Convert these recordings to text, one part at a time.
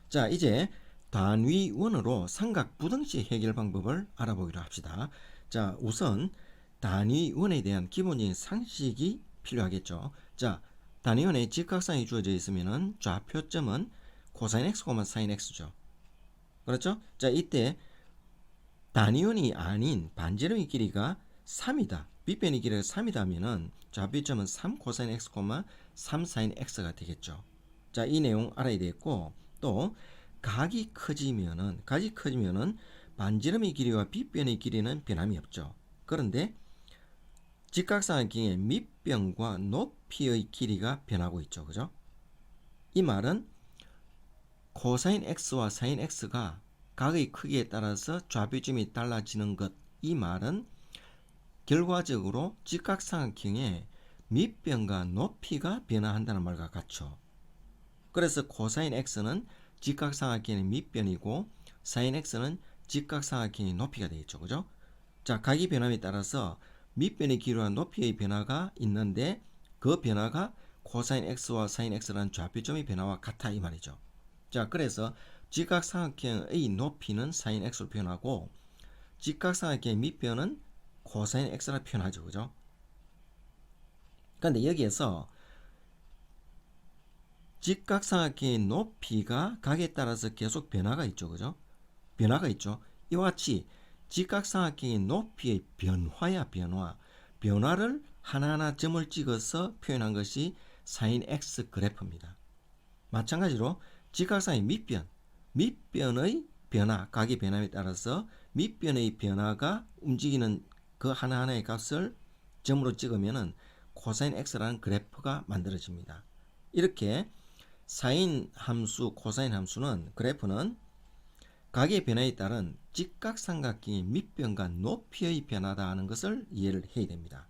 자, 이제 단위원으로 삼각부등식 해결 방법을 알아보기로 합시다. 자, 우선 단위원에 대한 기본적인 상식이 필요하겠죠. 자, 단위원에 직각상이 주어져 있으면은 좌표점은 코사인 x, 사인 x죠. 그렇죠? 자, 이때 단위원이 아닌 반지름의 길이가 3이다. 빗변의 길이가 3이다 하면은 좌표점은 3 코사인 x, 3 사인 x가 되겠죠. 자, 이 내용 알아야 되겠고, 또 각이 커지면은 반지름의 길이와 빗변의 길이는 변함이 없죠. 그런데 직각삼각형의 밑변과 높이의 길이가 변하고 있죠. 그죠? 이 말은 코사인 x와 사인 x가 각의 크기에 따라서 좌표점이 달라지는 것, 이 말은 결과적으로 직각삼각형의 밑변과 높이가 변화한다는 말과 같죠. 그래서 코사인 x는 직각삼각형의 밑변이고 사인 x는 직각삼각형의 높이가 되겠죠. 그죠? 자, 각이 변함에 따라서 밑변의 길이와 높이의 변화가 있는데 그 변화가 코사인 x와 사인 x라는 좌표점의 변화와 같아 이 말이죠. 자, 그래서 직각삼각형의 높이는 사인 x로 표현하고 직각삼각형의 밑변은 코사인 x라 표현하죠. 그죠? 그런데 여기에서 직각삼각형의 높이가 각에 따라서 계속 변화가 있죠. 그죠? 변화가 있죠. 이와 같이 직각삼각형의 높이의 변화야 변화. 변화를 하나하나 점을 찍어서 표현한 것이 사인 x 그래프입니다. 마찬가지로 직각상의 밑변의 변화, 각의 변화에 따라서 밑변의 변화가 움직이는 그 하나하나의 값을 점으로 찍으면은 코사인 x라는 그래프가 만들어집니다. 이렇게 사인 함수, 코사인 함수는 그래프는 각의 변화에 따른 직각삼각형의 밑변과 높이의 변화다 하는 것을 이해를 해야 됩니다.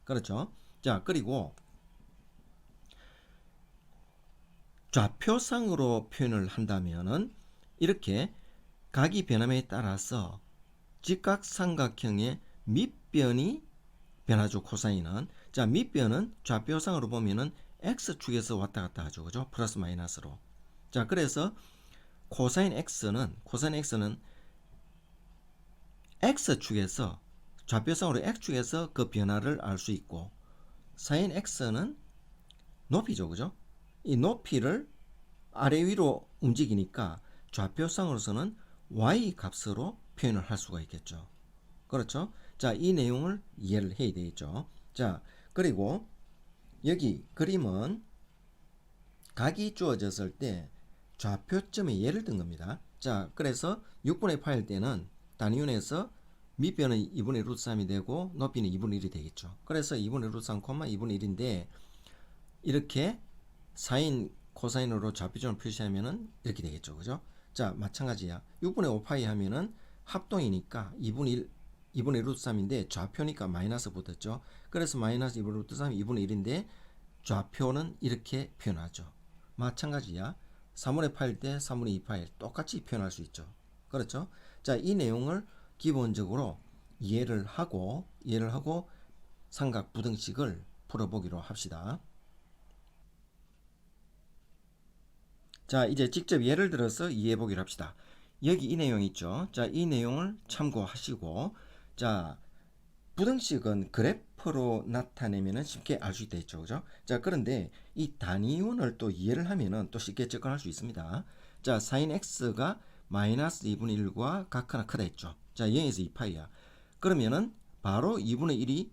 그렇죠? 자, 그리고 좌표상으로 표현을 한다면은 이렇게 각이 변함에 따라서 직각삼각형의 밑변이 변하죠. 코사인은. 자, 밑변은 좌표상으로 보면은 x축에서 왔다 갔다 하죠. 그죠? 플러스 마이너스로. 자, 그래서 코사인 x는 x축에서 좌표상으로 x축에서 그 변화를 알 수 있고 사인 x는 높이죠. 그죠? 이 높이를 아래 위로 움직이니까 좌표상으로서는 y 값으로 표현을 할 수가 있겠죠. 그렇죠? 자, 이 내용을 이해를 해야 되겠죠. 자, 그리고 여기 그림은 각이 주어졌을 때 좌표점에 예를 든 겁니다. 자, 그래서 6분의 8일 때는 단위원에서 밑변은 2분의 루트 3이 되고 높이는 2분의 1이 되겠죠. 그래서 2분의 루트 3, 2분의 1인데 이렇게 사인, 코사인으로 좌표점을 표시하면은 이렇게 되겠죠. 그죠? 자, 마찬가지야. 6분의 5파이 하면은 합동이니까 2분의 1, 2분의 루트 3인데 좌표니까 마이너스 붙었죠. 그래서 마이너스 2분의 루트 3, 2분의 1인데 좌표는 이렇게 표현하죠. 마찬가지야. 3분의 8일 때 3분의 2파일 똑같이 표현할 수 있죠. 그렇죠? 자, 이 내용을 기본적으로 이해를 하고 삼각 부등식을 풀어보기로 합시다. 자, 이제 직접 예를 들어서 이해해 보기로 합시다. 여기 이 내용 있죠. 자, 이 내용을 참고하시고, 자, 부등식은 그래프로 나타내면 쉽게 알 수 있다 했죠. 그죠? 자, 그런데 이 단위원을 또 이해를 하면은 또 쉽게 접근할 수 있습니다. 자, sin x가 마이너스 2분의 1과 같거나 크다 했죠. 자, 0에서 2파이야. 그러면은 바로 2분의 1이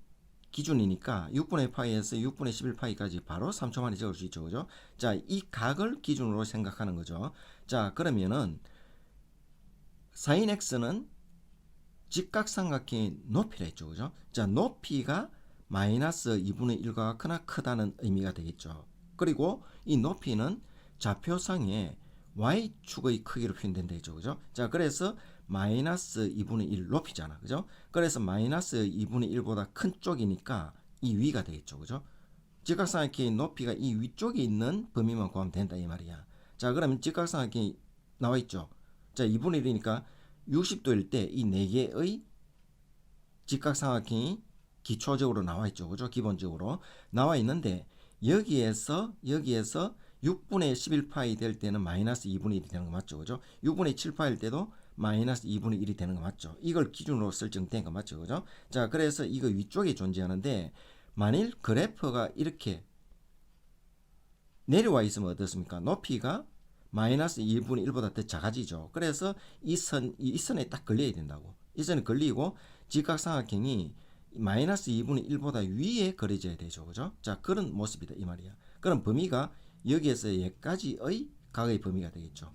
기준이니까 6분의 파이에서 6분의 11파이까지 바로 3초 만에 적을 수 있죠. 그죠? 자, 이 각을 기준으로 생각하는 거죠. 자, 그러면은 sin x는 직각삼각형의 높이라 했죠. 그죠? 자, 높이가 마이너스 2분의 1과 크나 크다는 의미가 되겠죠. 그리고 이 높이는 좌표상에 y축의 크기로 표현된다 했죠. 그죠? 자, 그래서 마이너스 2분의 1 높이잖아. 그죠? 그래서 마이너스 2분의 1보다 큰 쪽이니까 이 위가 되겠죠. 그죠? 직각삼각형의 높이가 이 위쪽에 있는 범위만 구하면 된다 이 말이야. 자, 그러면 직각삼각형이 나와 있죠. 자, 2분의 1이니까 60도일 때 이 4개의 직각삼각형이 기초적으로 나와 있죠. 그죠? 기본적으로 나와 있는데 여기에서 6분의 11파이 될 때는 마이너스 2분의 1이 되는 거 맞죠? 그죠? 6분의 7파일 때도 마이너스 2분의 1이 되는 거 맞죠? 이걸 기준으로 설정된 거 맞죠? 그죠? 자, 그래서 이거 위쪽에 존재하는데 만일 그래프가 이렇게 내려와 있으면 어떻습니까? 높이가 마이너스 2분의 1보다 더 작아지죠. 그래서 이 선에 딱 걸려야 된다고. 이 선에 걸리고 직각삼각형이 마이너스 2분의 1보다 위에 그려져야 되죠. 그죠? 자, 그런 모습이다. 이 말이야. 그럼 범위가 여기에서 여기까지의 각의 범위가 되겠죠.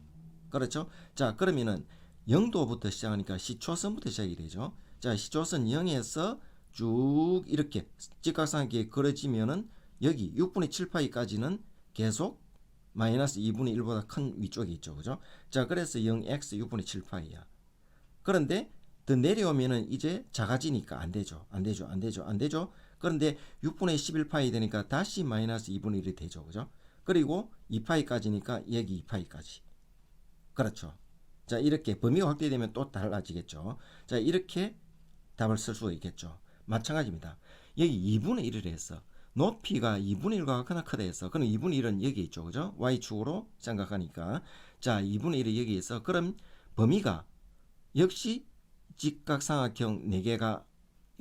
그렇죠? 자, 그러면은 0도부터 시작하니까 시초선부터 시작이 되죠. 자, 시초선 0에서 쭉 이렇게 직각삼각형이 그려지면은 여기 6분의 7파이까지는 계속 마이너스 2분의 1보다 큰 위쪽에 있죠. 그죠? 자, 그래서 0x 6분의 7파이야. 그런데 더 내려오면은 이제 작아지니까 안 되죠. 안 되죠. 안 되죠. 안 되죠. 그런데 6분의 11파이 되니까 다시 마이너스 2분의 1이 되죠. 그죠? 그리고 2파이까지니까 여기 2파이까지. 그렇죠. 자, 이렇게 범위가 확대되면 또 달라지겠죠. 자, 이렇게 답을 쓸 수가 있겠죠. 마찬가지입니다. 여기 2분의 1을 해서 높이가 2분의 1과 같거나 크다 해서 그럼 2분의 1은 여기 있죠. 그죠? y축으로 생각하니까 자, 2분의 1이 여기 있어. 그럼 범위가 역시 직각삼각형 4개가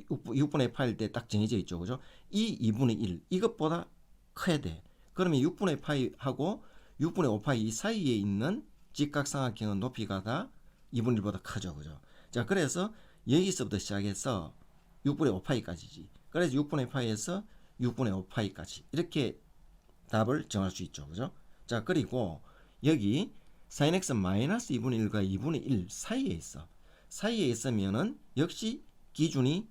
6분의 8일 때 딱 정해져 있죠. 그죠? 이 2분의 1 이것보다 커야 돼. 그러면 6분의 파이하고 6분의 5파이 이 사이에 있는 직각삼각형은 높이가 다 2분의 1보다 크죠. 그죠? 자, 그래서 여기서부터 시작해서 6분의 5파이까지지. 그래서 6분의 파이에서 6분의 5파이까지 이렇게 답을 정할 수 있죠. 그죠? 자, 그리고 여기 sin x 마이너스 2분의 1과 2분의 1 사이에 있어. 사이에 있으면은 역시 기준이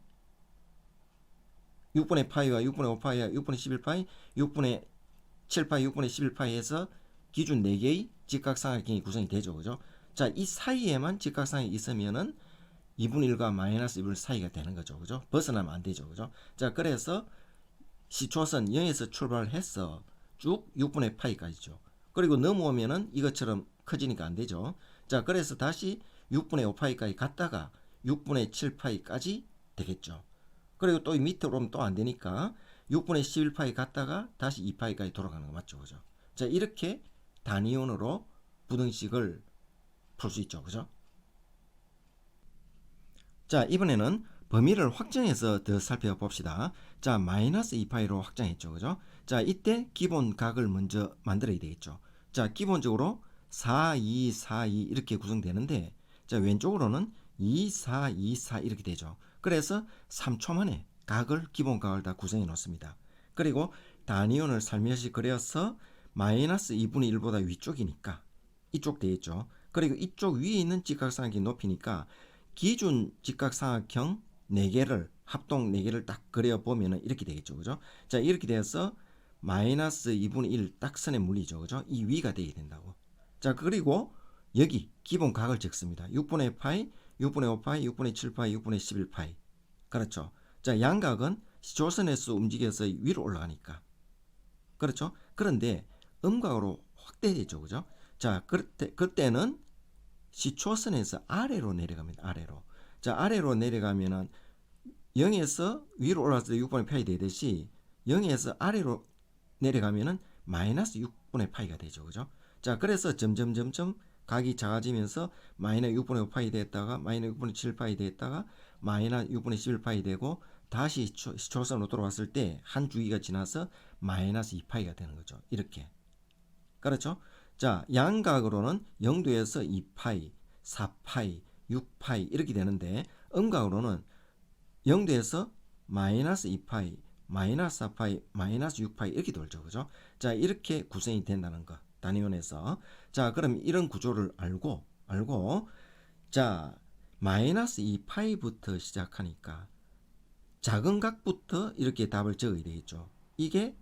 6분의 파이와 6분의 5파이와 6분의 11파이, 6분의 7파이, 6분의 11파이에서 기준 4개의 직각삼각형이 구성이 되죠. 그죠? 자, 이 사이에만 직각삼각형이 있으면은 2분의 1과 마이너스 2분의 1 사이가 되는 거죠. 그죠? 벗어나면 안 되죠. 그죠? 자, 그래서 시초선 0에서 출발해서 쭉 6분의 파이까지죠. 그리고 넘어오면은 이것처럼 커지니까 안 되죠. 자, 그래서 다시 6분의 5파이까지 갔다가 6분의 7파이까지 되겠죠. 그리고 또 밑으로 오면 또 안 되니까 6분의 11파이 갔다가 다시 2파이까지 돌아가는 거 맞죠. 그죠? 자, 이렇게 단위원으로 부등식을 풀 수 있죠. 그죠? 자, 이번에는 범위를 확정해서 더 살펴봅시다. 자, 마이너스 2파이로 확정했죠. 그죠? 자, 이때 기본 각을 먼저 만들어야 되겠죠. 자, 기본적으로 4, 2, 4, 2 이렇게 구성되는데 자, 왼쪽으로는 2, 4, 2, 4 이렇게 되죠. 그래서 3초 만에 각을 기본 각을 다 구성해 놓습니다. 그리고 단위원을 살며시 그려서 마이너스 2분의 1보다 위쪽이니까 이쪽 되겠죠. 그리고 이쪽 위에 있는 직각삼각형 높이니까 기준 직각삼각형 4개를 합동 4개를 딱 그려보면 이렇게 되겠죠. 그죠? 자, 이렇게 돼서 마이너스 2분의 1 딱 선에 물리죠. 그죠? 이 위가 되게 된다고. 자, 그리고 여기 기본 각을 적습니다. 6분의 파이, 6분의 5파이, 6분의 7파이, 6분의 11파이. 그렇죠? 자, 양각은 조선에서 움직여서 위로 올라가니까. 그렇죠? 그런데 음각으로 확대되죠. 그죠? 자, 그때는 시초선에서 아래로 내려갑니다. 아래로. 자, 아래로 내려가면은 0에서 위로 올라서 6분의 파이 되듯이 0에서 아래로 내려가면은 마이너스 6분의 파이가 되죠. 그죠? 자, 그래서 점점 각이 작아지면서 마이너스 6분의 5파이 됐다가 마이너스 6분의 7파이 됐다가 마이너스 6분의 11파이 되고 다시 시초선으로 돌아왔을 때 한 주기가 지나서 마이너스 2파이가 되는 거죠. 이렇게. 그렇죠? 자, 양각으로는 0도에서 2파이, 4파이, 6파이 이렇게 되는데 음각으로는 0도에서 마이너스 2파이, 마이너스 4파이, 마이너스 6파이 이렇게 돌죠. 그죠? 자, 이렇게 구성이 된다는 거. 단위원에서. 자, 그럼 이런 구조를 알고 자, 마이너스 2파이부터 시작하니까 작은 각부터 이렇게 답을 적어야 되겠죠. 이게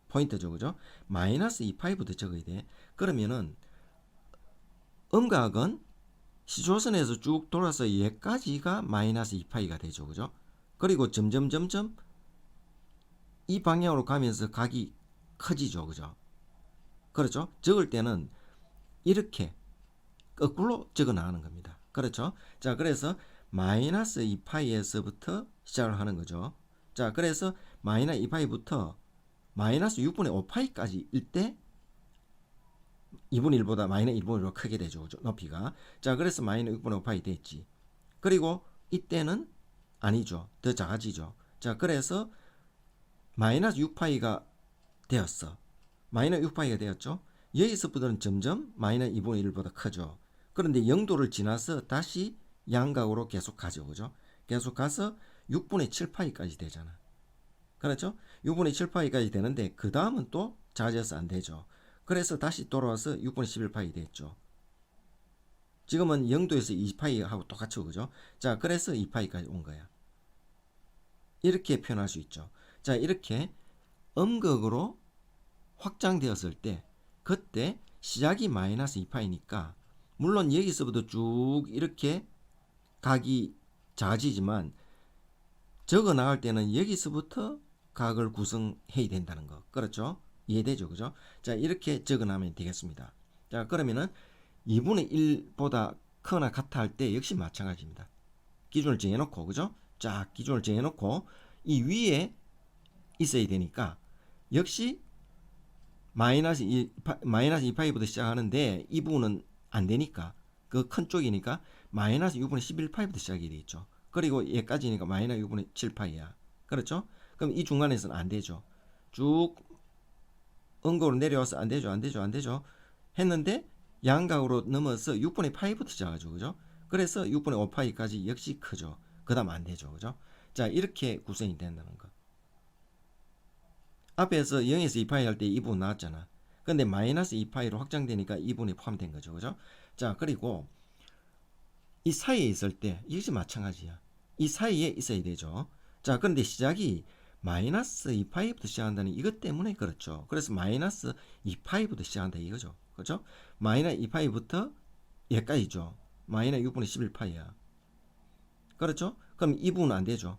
포인트죠. 그죠? 마이너스 2파이부터 적어야 돼. 그러면은 음각은 시초선에서 쭉 돌아서 얘까지가 마이너스 2파이가 되죠. 그죠? 그리고 점점 이 방향으로 가면서 각이 커지죠. 그죠? 그렇죠? 적을 때는 이렇게 거꾸로 적어 나가는 겁니다. 그렇죠? 자, 그래서 마이너스 2파이에서부터 시작을 하는 거죠. 자, 그래서 마이너스 2파이부터 마이너스 6분의 5파이까지 일 때 2분의 1보다 마이너스 1분의 1보다 크게 되죠. 그죠? 높이가. 자, 그래서 마이너스 6분의 5파이 됐지. 그리고 이때는 아니죠. 더 작아지죠. 자, 그래서 마이너스 6파이가 되었어. 마이너스 6파이가 되었죠. 여기서부터는 점점 마이너스 2분의 1보다 크죠. 그런데 0도를 지나서 다시 양각으로 계속 가죠. 그죠? 계속 가서 6분의 7파이까지 되잖아. 그렇죠? 6분의 7파이까지 되는데 그 다음은 또 작아져서 안 되죠. 그래서 다시 돌아와서 6분의 11파이 됐죠. 지금은 0도에서 2파이하고 똑같죠. 그죠? 자, 그래서 2파이까지 온 거야. 이렇게 표현할 수 있죠. 자, 이렇게 음극으로 확장되었을 때 그때 시작이 마이너스 2파이니까 물론 여기서부터 쭉 이렇게 각이 작아지지만 적어 나갈 때는 여기서부터 각을 구성해야 된다는 거. 그렇죠? 이해되죠? 그죠? 자, 이렇게 적어 나면 되겠습니다. 자, 그러면은 2분의 1보다 크거나 같아 할 때 역시 마찬가지입니다. 기준을 정해놓고, 그죠? 자, 기준을 정해놓고 이 위에 있어야 되니까 역시 마이너스 2파이부터 시작하는데 이 부분은 안 되니까 그 큰 쪽이니까 마이너스 6분의 11파이부터 시작이 되겠죠. 그리고 얘까지니까 마이너스 6분의 7파이야. 그렇죠? 그럼 이 중간에서는 안 되죠. 쭉 음각으로 내려와서 안 되죠. 안 되죠. 안 되죠. 했는데 양각으로 넘어서 6분의 파이부터 시작하죠. 그죠? 그래서 6분의 5파이까지 역시 크죠. 그 다음 안 되죠. 그죠? 자, 이렇게 구성이 된다는 거. 앞에서 0에서 2파이 할 때 이 부분 나왔잖아. 근데 마이너스 2파이로 확장되니까 이 부분이 포함된 거죠. 그죠? 자, 그리고 이 사이에 있을 때 역시 마찬가지야. 이 사이에 있어야 되죠. 자, 그런데 시작이 마이너스 2파이부터 시작한다는 이것 때문에 그렇죠. 그래서 마이너스 2파이부터 시작한다 이거죠. 그죠? 마이너스 2파이부터 얘까지죠. 마이너스 6분의 11파이야. 그렇죠? 그럼 이 부분은 안 되죠.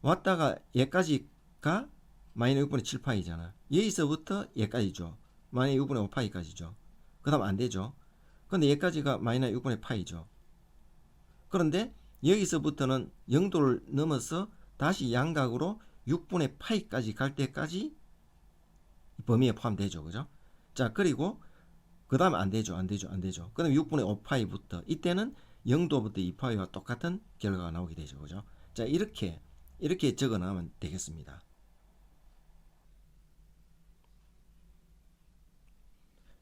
왔다가 얘까지가 마이너스 6분의 7파이잖아. 여기서부터 얘까지죠. 마이너스 6분의 5파이까지죠. 그 다음 안 되죠. 근데 얘까지가 마이너스 6분의 파이죠. 그런데 여기서부터는 0도를 넘어서 다시 양각으로 6분의 파이까지 갈 때까지 범위에 포함되죠. 그죠? 자, 그리고 그 다음에 안 되죠. 안 되죠. 안 되죠. 그럼 6분의 5파이부터 이때는 0도부터 2파이와 똑같은 결과가 나오게 되죠. 그죠? 자, 이렇게 적어 나가면 되겠습니다.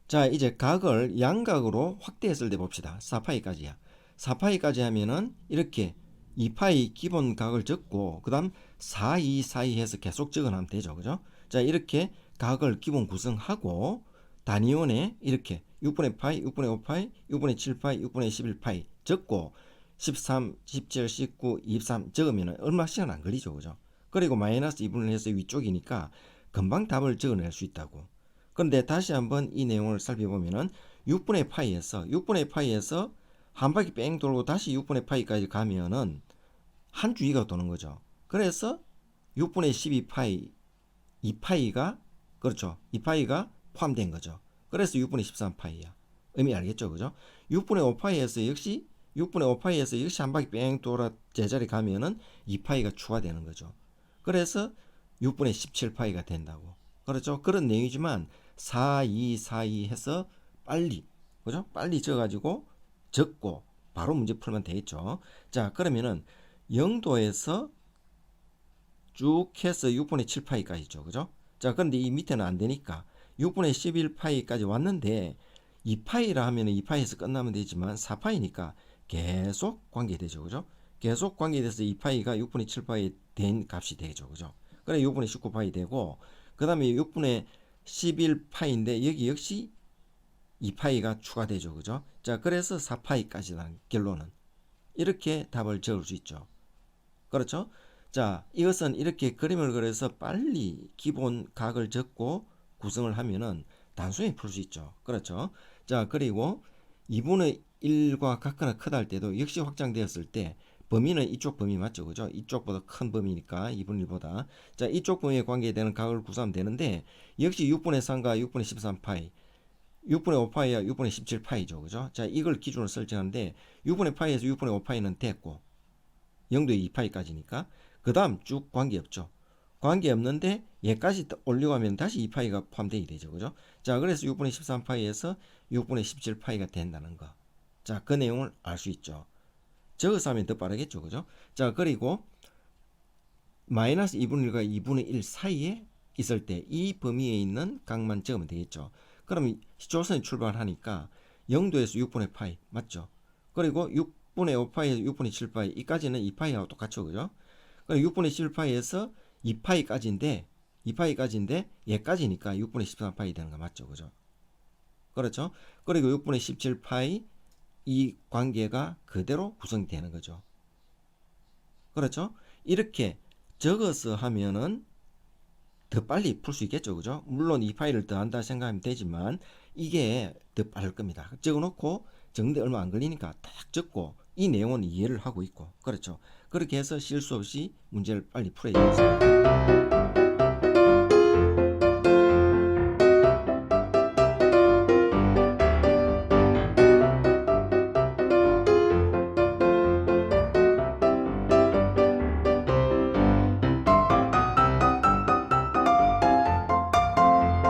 자, 이제 각을 양각으로 확대했을 때 봅시다. 4파이까지야. 4파이까지 하면은 이렇게 2파이 기본 각을 적고 그 다음 4, 2, 4, 2 해서 계속 적어나면 되죠. 그죠? 자, 이렇게 각을 기본 구성하고 단위원에 이렇게 6분의 파이, 6분의 5파이, 6분의 7파이, 6분의 11파이 적고 13, 17, 19, 23 적으면 얼마 시간 안 걸리죠. 그죠? 그리고 마이너스 2분을 해서 위쪽이니까 금방 답을 적어낼 수 있다고. 그런데 다시 한번 이 내용을 살펴보면은 6분의 파이에서 한 바퀴 뺑 돌고 다시 6분의 파이까지 가면은 한 주기가 도는 거죠. 그래서 6분의 12파이 2파이가 그렇죠. 2파이가 포함된 거죠. 그래서 6분의 13파이야. 의미 알겠죠? 그죠? 6분의 5파이에서 역시 6분의 5파이에서 역시 한 바퀴 뺑 돌아 제자리 가면은 2파이가 추가되는 거죠. 그래서 6분의 17파이가 된다고. 그렇죠? 그런 내용이지만 4, 2, 4, 2 해서 빨리 그죠? 빨리 적어가지고 적고 바로 문제 풀면 되겠죠. 자, 그러면은 0도에서 쭉 해서 6분의 7파이까지죠. 그죠? 자, 그런데 이 밑에는 안 되니까 6분의 11파이까지 왔는데 2파이라 하면 2파이에서 끝나면 되지만 4파이니까 계속 관계되죠. 그죠? 계속 관계돼서 2파이가 6분의 7파이 된 값이 되죠. 그죠? 그래 6분의 19파이 되고 그 다음에 6분의 11파이인데 여기 역시 2파이가 추가되죠. 그죠? 자, 그래서 4파이까지라는 결론은 이렇게 답을 적을 수 있죠. 그렇죠? 자, 이것은 이렇게 그림을 그려서 빨리 기본 각을 적고 구성을 하면은 단순히 풀 수 있죠. 그렇죠? 자, 그리고 2분의 1과 같거나 크다 할 때도 역시 확장되었을 때 범위는 이쪽 범위 맞죠? 그죠? 이쪽보다 큰 범위니까 2분의 1보다. 자, 이쪽 범위에 관계되는 각을 구성하면 되는데 역시 6분의 3과 6분의 13파이 6분의 5파이와 6분의 17파이죠. 그죠? 자, 이걸 기준으로 설정하는데 6분의 파이에서 6분의 5파이는 됐고 0도에 2파이까지니까 그 다음 쭉 관계없죠. 관계 없는데 얘까지 올리고 하면 다시 2파이가 포함되게 되죠. 그죠? 자, 그래서 6분의 13파이에서 6분의 17파이가 된다는 거. 자, 그 내용을 알 수 있죠. 적어서 하면 더 빠르겠죠. 그죠? 자, 그리고 마이너스 2분의 1과 2분의 1 사이에 있을 때 이 범위에 있는 값만 적으면 되겠죠. 그럼 시초선이 출발하니까 0도에서 6분의 파이 맞죠? 그리고 6분의 5파이에서 6분의 7파이 이까지는 2파이하고 똑같죠. 그죠? 그리고 6분의 7파이에서 2파이까지인데 얘까지니까 6분의 13파이 되는 거 맞죠. 그죠? 그렇죠? 그리고 6분의 17파이 이 관계가 그대로 구성되는 거죠. 그렇죠? 이렇게 적어서 하면은 더 빨리 풀 수 있겠죠. 그죠? 물론 이 파일을 더한다 생각하면 되지만 이게 더 빠를 겁니다. 적어놓고 적는데 얼마 안 걸리니까 딱 적고 이 내용은 이해를 하고 있고 그렇죠. 그렇게 해서 실수 없이 문제를 빨리 풀어야 되겠습니다.